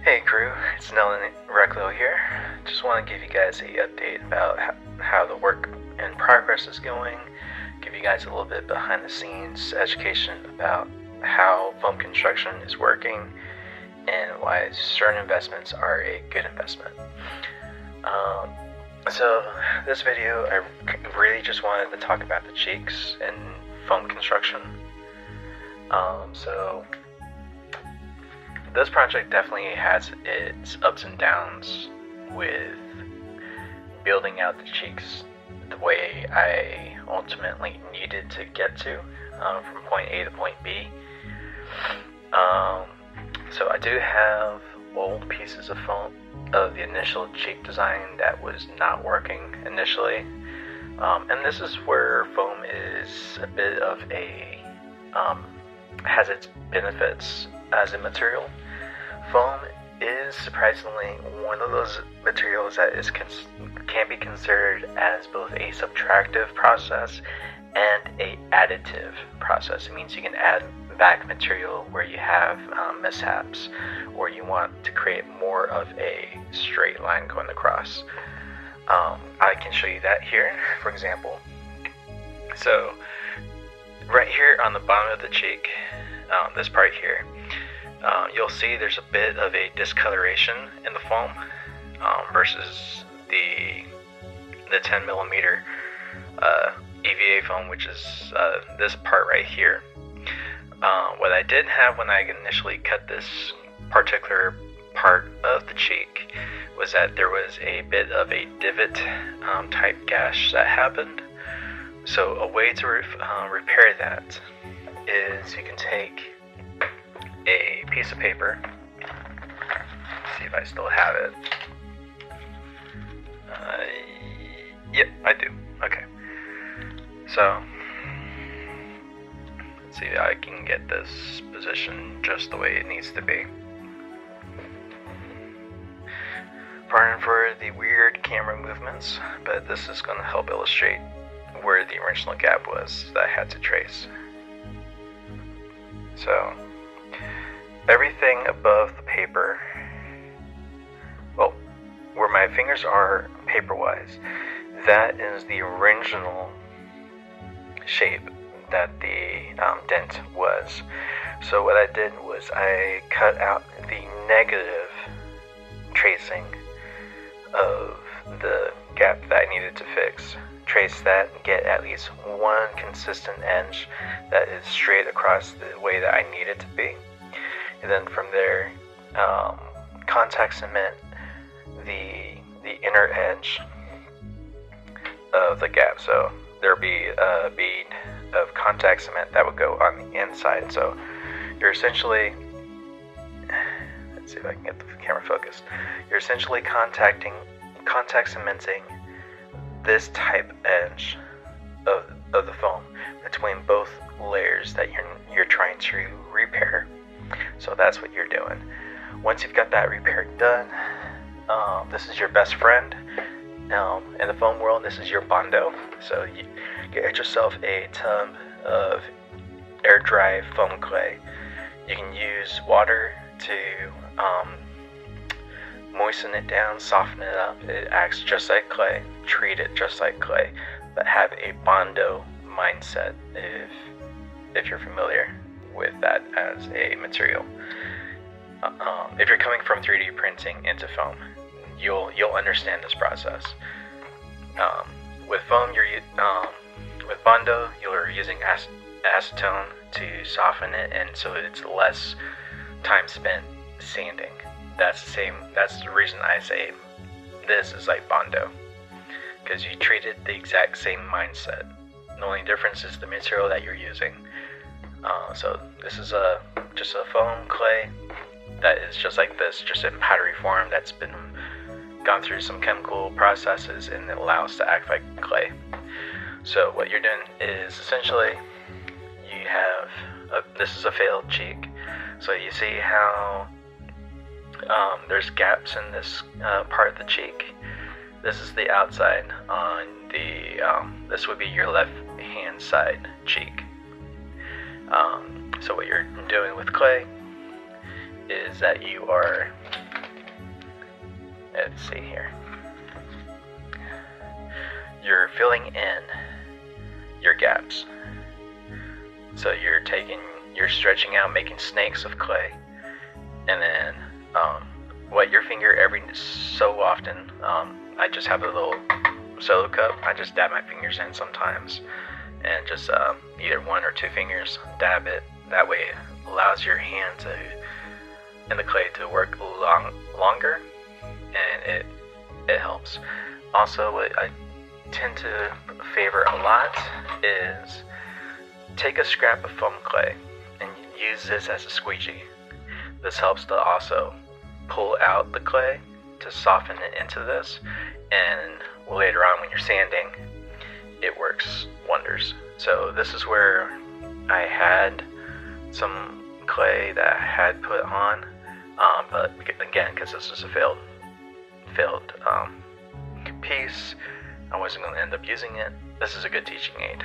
Hey crew, it's Nolan Recklow here. Just want to give you guys an update about how the work in progress is going, give you guys a little bit behind the scenes education about how foam construction is working and why certain investments are a good investment. So this video, I really just wanted to talk about the cheeks and foam construction. So this project definitely has its ups and downs with building out the cheeks the way I ultimately needed to get to from point A to point B. So I do have old pieces of foam of the initial cheek design that was not working initially, and this is where foam is a bit of a has its benefits as a material. Foam is surprisingly one of those materials that can be considered as both a subtractive process and a additive process. It means you can add back material where you have mishaps or you want to create more of a straight line going across. I can show you that here, for example. So right here on the bottom of the cheek, this part here, you'll see there's a bit of a discoloration in the foam versus the 10 millimeter EVA foam, which is this part right here. What I did have when I initially cut this particular part of the cheek was that there was a bit of a divot type gash that happened. So a way to repair that is you can take a piece of paper. Let's see if I still have it. Yep, I do. Okay. So let's see if I can get this position just the way it needs to be. Pardon for the weird camera movements, but this is going to help illustrate where the original gap was that I had to trace. So everything above the paper, well, where my fingers are paper-wise, that is the original shape that the dent was. So what I did was I cut out the negative tracing of the gap that I needed to fix. Trace that, get at least one consistent edge that is straight across the way that I need it to be. And then from there, contact cement the inner edge of the gap. So there'll be a bead of contact cement that would go on the inside. So you're essentially, let's see if I can get the camera focused. You're essentially contact cementing this type edge of the foam between both layers that you're trying to repair. So that's what you're doing. Once you've got that repair done, this is your best friend. In the foam world, this is your Bondo. So you get yourself a tub of air dry foam clay. You can use water to moisten it down, soften it up. It acts just like clay. Treat it just like clay, but have a Bondo mindset if you're familiar with that as a material. If you're coming from 3D printing into foam, you'll understand this process. With foam, with Bondo, you're using acetone to soften it, and so it's less time spent sanding. That's the reason I say this is like Bondo, because you treat it the exact same mindset. The only difference is the material that you're using. So this is just a foam clay that is just like this, just in powdery form, that's been gone through some chemical processes and it allows to act like clay. So what you're doing is essentially you have this is a failed cheek. So you see how there's gaps in this part of the cheek. This is the outside on the this would be your left hand side cheek. So what you're doing with clay is that you are Let's see here. You're filling in your gaps. So you're stretching out, making snakes of clay, and then wet your finger every so often. I just have a little solo cup. I just dab my fingers in sometimes, and just either 1 or 2 fingers, dab it. That way it allows your hand and the clay to work longer, and it helps. Also, what I tend to favor a lot is take a scrap of foam clay and use this as a squeegee. This helps to also pull out the clay to soften it into this, and later on when you're sanding, it works wonders. So this is where I had some clay that I had put on, but again, because this is a failed piece, I wasn't going to end up using it. This is a good teaching aid.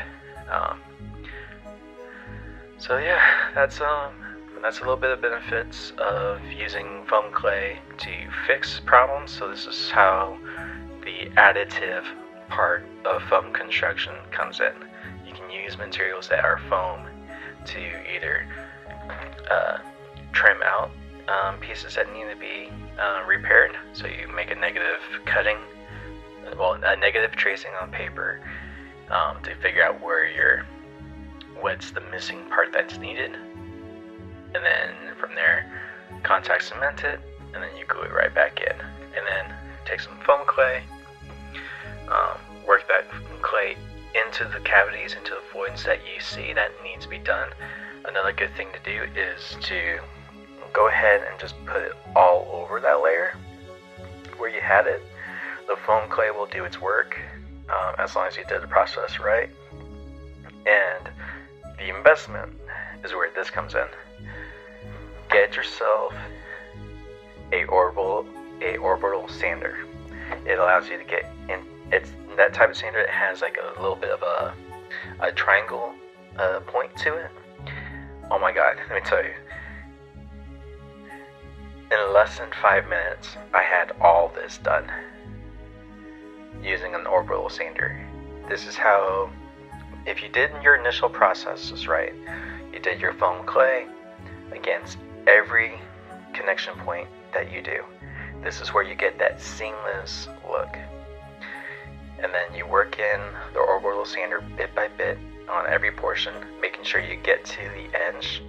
So yeah, that's a little bit of benefits of using foam clay to fix problems. So this is how the additive part of foam construction comes in. You can use materials that are foam to either trim out pieces that need to be repaired. So you make a negative cutting, a negative tracing on paper to figure out what's the missing part that's needed, and then from there contact cement it, and then you glue it right back in, and then take some foam clay, work that clay into the cavities, into the voids that you see that needs to be done. Another good thing to do is to go ahead and just put it all over that layer where you had it. The foam clay will do its work as long as you did the process right. And the investment is where this comes in. Get yourself a orbital sander. It allows you to get in. It's that type of sander that has like a little bit of a triangle point to it. Oh my god, let me tell you. In less than 5 minutes, I had all this done using an orbital sander. This is how, if you did your initial processes right, you did your foam clay against every connection point that you do. This is where you get that seamless look. And then you work in the orbital sander bit by bit on every portion, making sure you get to the edge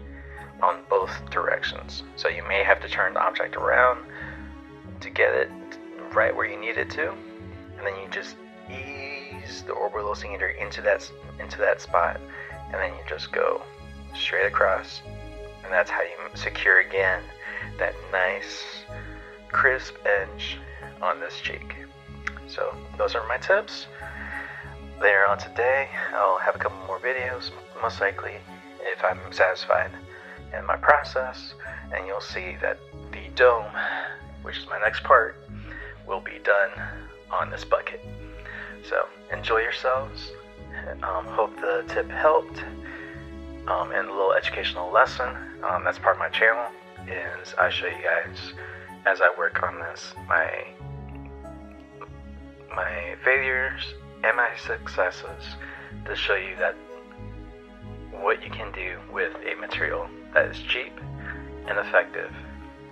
on both directions. So you may have to turn the object around to get it right where you need it to, and then you just ease the orbital sander into that spot, and then you just go straight across, and that's how you secure again that nice crisp edge on this cheek. So those are my tips. Later on today, I'll have a couple more videos, most likely, if I'm satisfied in my process, and you'll see that the dome, which is my next part, will be done on this bucket. So enjoy yourselves. Hope the tip helped, and a little educational lesson. That's part of my channel, is I show you guys as I work on this my failures and my successes, to show you that what you can do with a material that is cheap and effective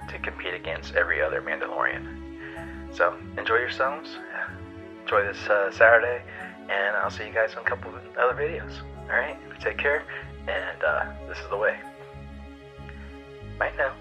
to compete against every other Mandalorian. So enjoy yourselves, enjoy this Saturday, and I'll see you guys in a couple of other videos. Alright, take care, and this is the way. Bye now.